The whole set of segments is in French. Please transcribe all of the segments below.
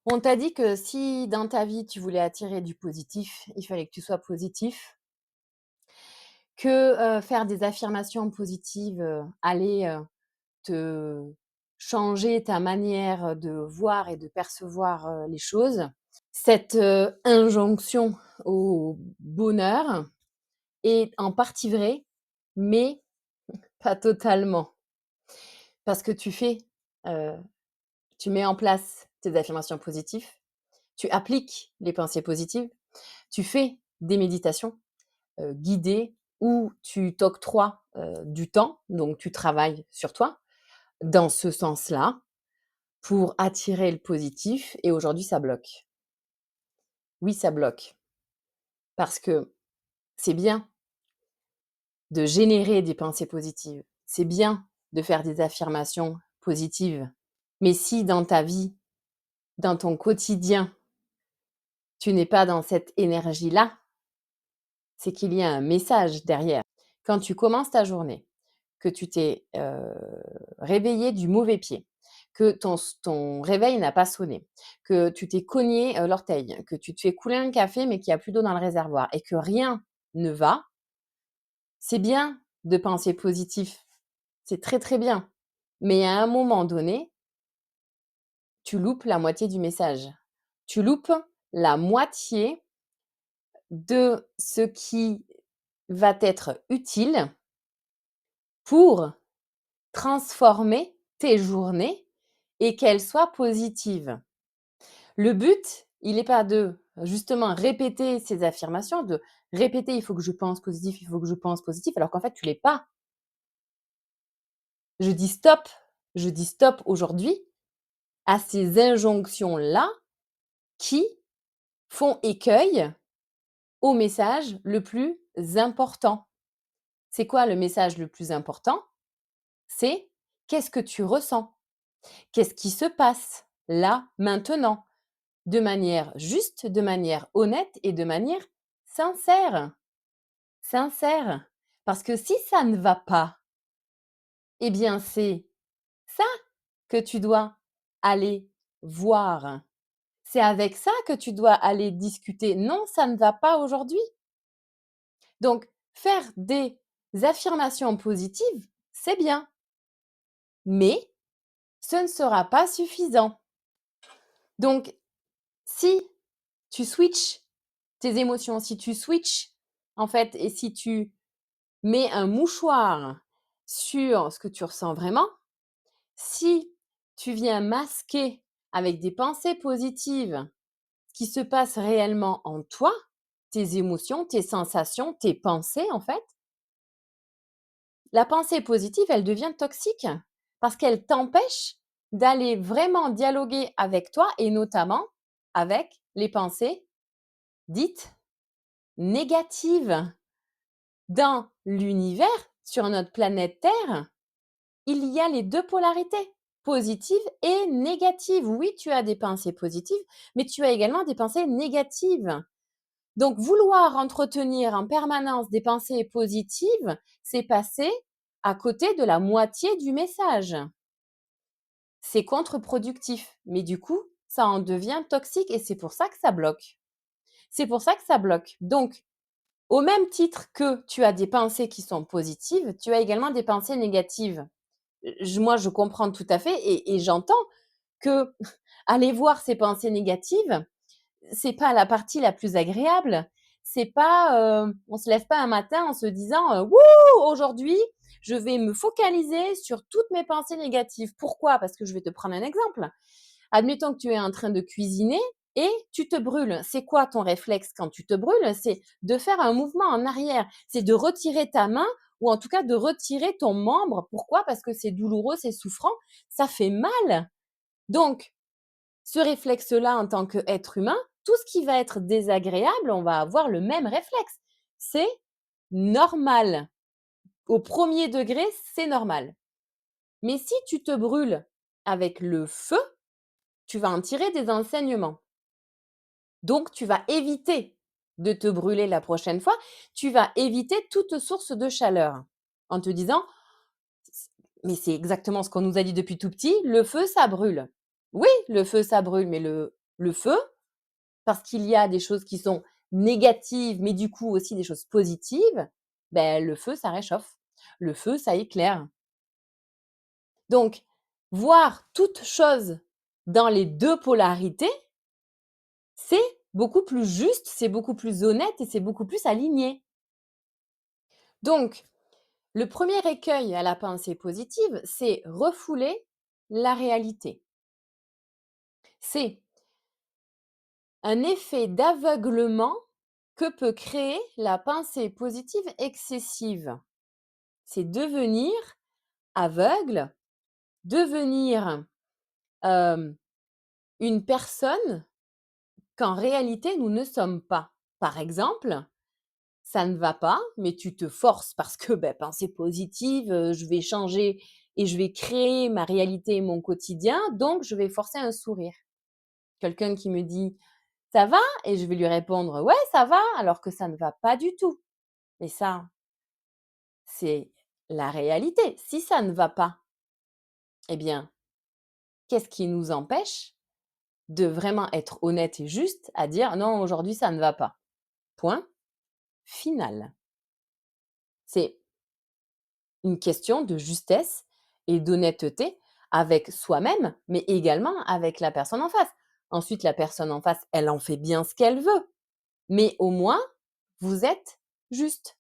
On t'a dit que si dans ta vie tu voulais attirer du positif, il fallait que tu sois positif, que, faire des affirmations positives, allait, te changer ta manière de voir et de percevoir, les choses. Cette, injonction au bonheur est en partie vraie, mais pas totalement. Parce que heu, tu mets en place tes affirmations positives, tu appliques les pensées positives, tu fais des méditations guidée où tu t'octroies, du temps, donc tu travailles sur toi, dans ce sens-là, pour attirer le positif et aujourd'hui ça bloque. Oui, ça bloque parce que c'est bien de générer des pensées positives, c'est bien de faire des affirmations positives, mais si dans ta vie, dans ton quotidien, tu n'es pas dans cette énergie-là, c'est qu'il y a un message derrière. Quand tu commences ta journée, que tu t'es, réveillé du mauvais pied, que ton réveil n'a pas sonné, que tu t'es cogné, l'orteil, que tu te fais couler un café mais qu'il y a plus d'eau dans le réservoir et que rien ne va, c'est bien de penser positif, c'est très, très bien. Mais à un moment donné, tu loupes la moitié du message. Tu loupes la moitié de ce qui va t'être utile pour transformer tes journées et qu'elles soient positives. Le but, il est pas de, justement répéter ces affirmations, de répéter: «Il faut que je pense positif, il faut que je pense positif», alors qu'en fait tu l'es pas. Je dis stop, je dis stop aujourd'hui à ces injonctions-là qui font écueil au message le plus important. C'est quoi le message le plus important? C'est: qu'est-ce que tu ressens? Qu'est-ce qui se passe là, maintenant? De manière juste, de manière honnête et de manière sincère. Sincère. Parce que si ça ne va pas, eh bien, c'est ça que tu dois aller voir. C'est avec ça que tu dois aller discuter. Non, ça ne va pas aujourd'hui. Donc, faire des affirmations positives, c'est bien, mais ce ne sera pas suffisant. Donc, si tu switches tes émotions, si tu switches, en fait, et si tu mets un mouchoir sur ce que tu ressens vraiment, si tu viens masquer avec des pensées positives ce qui se passe réellement en toi, tes émotions, tes sensations, tes pensées, en fait, la pensée positive, elle devient toxique parce qu'elle t'empêche d'aller vraiment dialoguer avec toi et notamment avec les pensées dites négatives. Dans l'univers, sur notre planète Terre, il y a les 2 polarités, positives et négatives. Oui, tu as des pensées positives, mais tu as également des pensées négatives. Donc vouloir entretenir en permanence des pensées positives, c'est passer à côté de la moitié du message. C'est contre-productif, mais du coup, ça en devient toxique et c'est pour ça que ça bloque. C'est pour ça que ça bloque. Donc au même titre que tu as des pensées qui sont positives, tu as également des pensées négatives. Moi, je comprends tout à fait et j'entends que aller voir ces pensées négatives, c'est pas la partie la plus agréable. C'est pas, on se lève pas un matin en se disant, «Wouh! Aujourd'hui, je vais me focaliser sur toutes mes pensées négatives». Pourquoi? Parce que je vais te prendre un exemple. Admettons que tu es en train de cuisiner et tu te brûles. C'est quoi ton réflexe quand tu te brûles? C'est de faire un mouvement en arrière. C'est de retirer ta main ou en tout cas de retirer ton membre. Pourquoi? Parce que c'est douloureux, c'est souffrant, ça fait mal. Donc, ce réflexe-là, en tant qu'être humain, tout ce qui va être désagréable, on va avoir le même réflexe. C'est normal. Au premier degré, c'est normal. Mais si tu te brûles avec le feu, tu vas en tirer des enseignements. Donc, tu vas éviter de te brûler la prochaine fois. Tu vas éviter toute source de chaleur en te disant: «Mais c'est exactement ce qu'on nous a dit depuis tout petit, le feu, ça brûle». Oui, le feu, ça brûle, mais le le feu, parce qu'il y a des choses qui sont négatives, mais du coup aussi des choses positives, ben, le feu, ça réchauffe. Le feu, ça éclaire. Donc, voir toute chose dans les 2 polarités, c'est beaucoup plus juste, c'est beaucoup plus honnête et c'est beaucoup plus aligné. Donc, le premier écueil à la pensée positive, c'est refouler la réalité. C'est un effet d'aveuglement que peut créer la pensée positive excessive. C'est devenir aveugle, devenir, hem, une personne qu'en réalité nous ne sommes pas. Par exemple, ça ne va pas, mais tu te forces parce que, beh, pensée positive, je vais changer et je vais créer ma réalité et mon quotidien, donc je vais forcer un sourire. Quelqu'un qui me dit: «Ça va?» et je vais lui répondre: «Ouais, ça va», alors que ça ne va pas du tout. Mais ça, c'est la réalité. Si ça ne va pas, eh bien, qu'est-ce qui nous empêche de vraiment être honnête et juste à dire: «Non, aujourd'hui, ça ne va pas». Point final. C'est une question de justesse et d'honnêteté avec soi-même, mais également avec la personne en face. Ensuite, la personne en face, elle en fait bien ce qu'elle veut, mais au moins, vous êtes juste.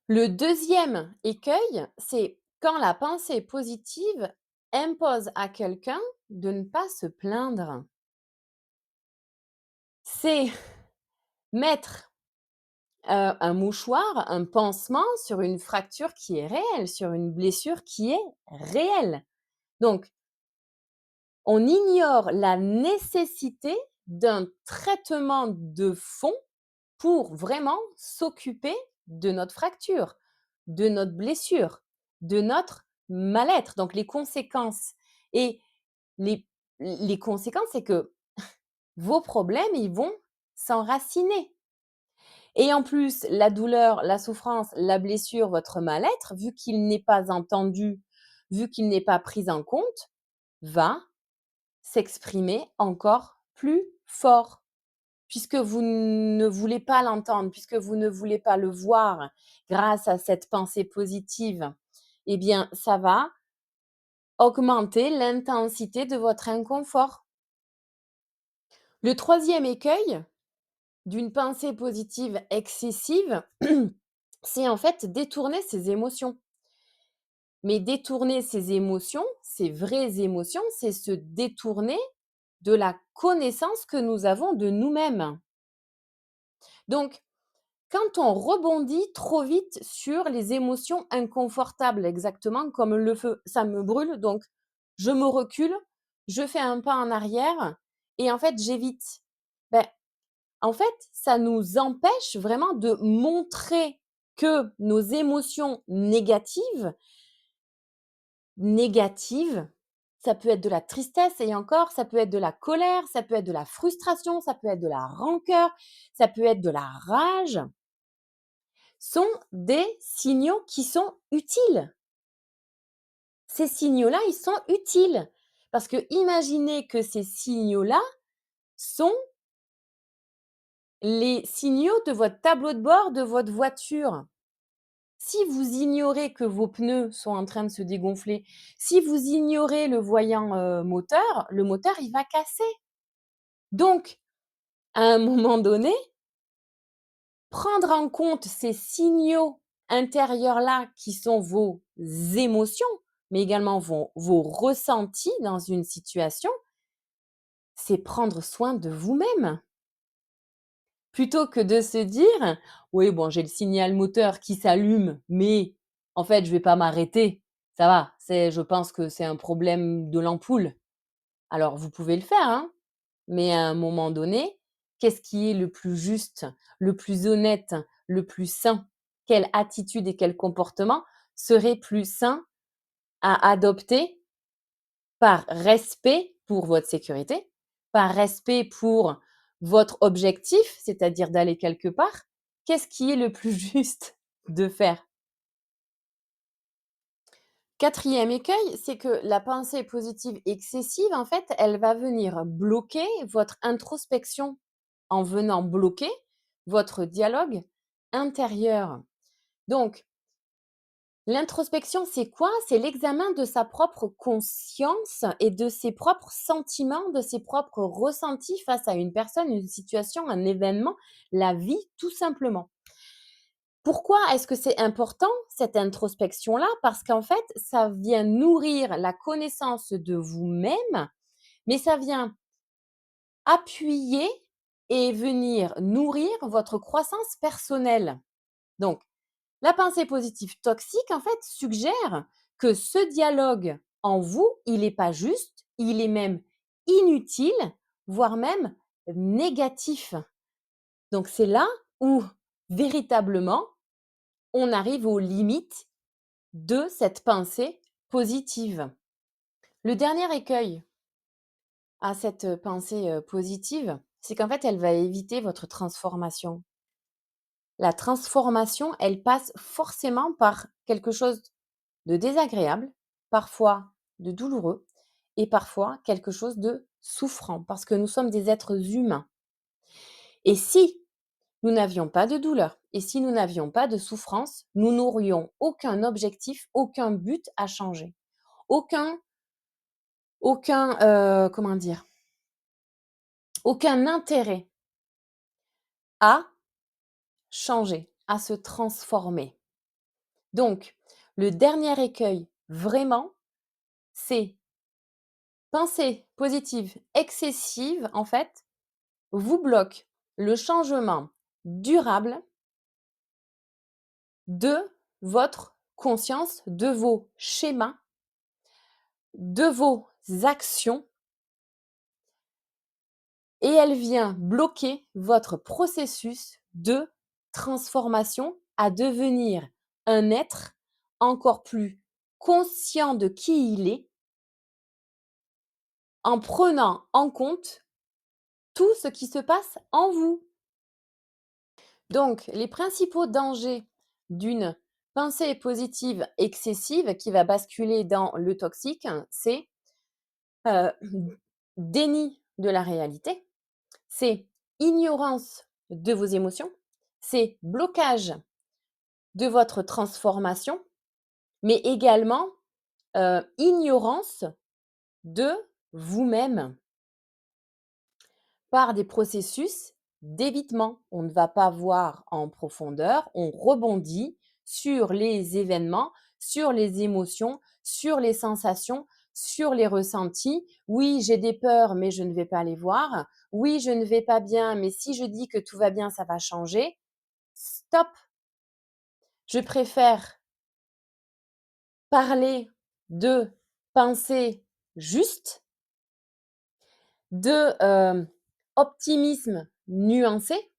Le deuxième écueil, c'est quand la pensée positive impose à quelqu'un de ne pas se plaindre. C'est mettre, un mouchoir, un pansement sur une fracture qui est réelle, sur une blessure qui est réelle. Donc, on ignore la nécessité d'un traitement de fond pour vraiment s'occuper de notre fracture, de notre blessure, de notre mal-être, donc les conséquences. Et les les conséquences, c'est que vos problèmes, ils vont s'enraciner. Et en plus, la douleur, la souffrance, la blessure, votre mal-être, vu qu'il n'est pas entendu, vu qu'il n'est pas pris en compte, va s'exprimer encore plus fort. Puisque vous ne voulez pas l'entendre, puisque vous ne voulez pas le voir grâce à cette pensée positive, eh bien, ça va augmenter l'intensité de votre inconfort. Le troisième écueil d'une pensée positive excessive, c'est en fait détourner ses émotions. Mais détourner ses émotions, ses vraies émotions, c'est se détourner de la connaissance que nous avons de nous-mêmes. Donc, quand on rebondit trop vite sur les émotions inconfortables, exactement comme le feu, ça me brûle, donc je me recule, je fais un pas en arrière et en fait, j'évite. Ben, en fait, ça nous empêche vraiment de montrer que nos émotions négatives, ça peut être de la tristesse et encore, ça peut être de la colère, ça peut être de la frustration, ça peut être de la rancœur, ça peut être de la rage, sont des signaux qui sont utiles. Ces signaux-là, ils sont utiles parce que imaginez que ces signaux-là sont les signaux de votre tableau de bord de votre voiture. Si vous ignorez que vos pneus sont en train de se dégonfler, si vous ignorez le voyant, moteur, le moteur, il va casser. Donc, à un moment donné, prendre en compte ces signaux intérieurs-là qui sont vos émotions, mais également vos ressentis dans une situation, c'est prendre soin de vous-même. Plutôt que de se dire: «Oui, bon, j'ai le signal moteur qui s'allume, mais en fait, je vais pas m'arrêter. Ça va, je pense que c'est un problème de l'ampoule». Alors vous pouvez le faire, hein, mais à un moment donné, qu'est-ce qui est le plus juste, le plus honnête, le plus sain? Quelle attitude et quel comportement serait plus sain à adopter par respect pour votre sécurité, par respect pour votre objectif, c'est-à-dire d'aller quelque part? Qu'est-ce qui est le plus juste de faire? 4e écueil, c'est que la pensée positive excessive, en fait, elle va venir bloquer votre introspection en venant bloquer votre dialogue intérieur. Donc, l'introspection, c'est quoi? C'est l'examen de sa propre conscience et de ses propres sentiments, de ses propres ressentis face à une personne, une situation, un événement, la vie, tout simplement. Pourquoi est-ce que c'est important, cette introspection-là? Parce qu'en fait, ça vient nourrir la connaissance de vous-même, mais ça vient appuyer et venir nourrir votre croissance personnelle. Donc, la pensée positive toxique, en fait, suggère que ce dialogue en vous, il n'est pas juste, il est même inutile, voire même négatif. Donc, c'est là où, véritablement, on arrive aux limites de cette pensée positive. Le dernier écueil à cette pensée positive, c'est qu'en fait, elle va éviter votre transformation. La transformation, elle passe forcément par quelque chose de désagréable, parfois de douloureux et parfois quelque chose de souffrant parce que nous sommes des êtres humains. Et si nous n'avions pas de douleur et si nous n'avions pas de souffrance, nous n'aurions aucun objectif, aucun but à changer, aucun comment dire? Aucun intérêt à changer, à se transformer. Donc, le dernier écueil, vraiment, c'est pensée positive excessive, en fait, vous bloque le changement durable de votre conscience, de vos schémas, de vos actions et elle vient bloquer votre processus de transformation à devenir un être encore plus conscient de qui il est en prenant en compte tout ce qui se passe en vous. Donc, les principaux dangers d'une pensée positive excessive qui va basculer dans le toxique, c'est euh, déni de la réalité, c'est ignorance de vos émotions, c'est blocage de votre transformation, mais également ignorance de vous-même par des processus d'évitement. On ne va pas voir en profondeur, on rebondit sur les événements, sur les émotions, sur les sensations, sur les ressentis. Oui, j'ai des peurs, mais je ne vais pas les voir. Oui, je ne vais pas bien, mais si je dis que tout va bien, ça va changer. Stop. Je préfère parler de pensée juste, de optimisme nuancé,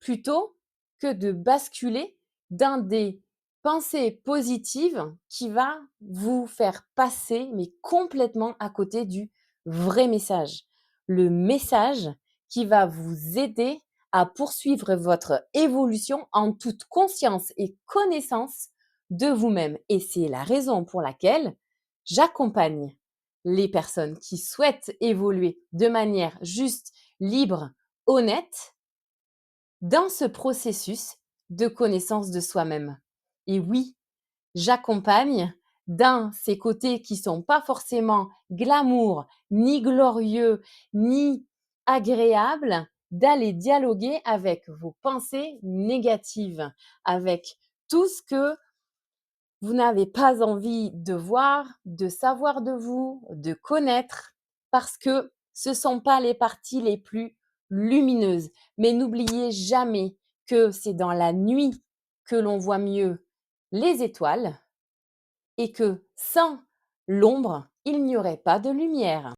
plutôt que de basculer dans des pensées positives qui va vous faire passer, mais complètement à côté du vrai message. Le message qui va vous aider à poursuivre votre évolution en toute conscience et connaissance de vous-même. Et c'est la raison pour laquelle j'accompagne les personnes qui souhaitent évoluer de manière juste, libre, honnête dans ce processus de connaissance de soi-même. Et oui, j'accompagne dans ces côtés qui sont pas forcément glamour, ni glorieux, ni agréables, d'aller dialoguer avec vos pensées négatives, avec tout ce que vous n'avez pas envie de voir, de savoir de vous, de connaître, parce que ce ne sont pas les parties les plus lumineuses. Mais n'oubliez jamais que c'est dans la nuit que l'on voit mieux les étoiles et que sans l'ombre, il n'y aurait pas de lumière.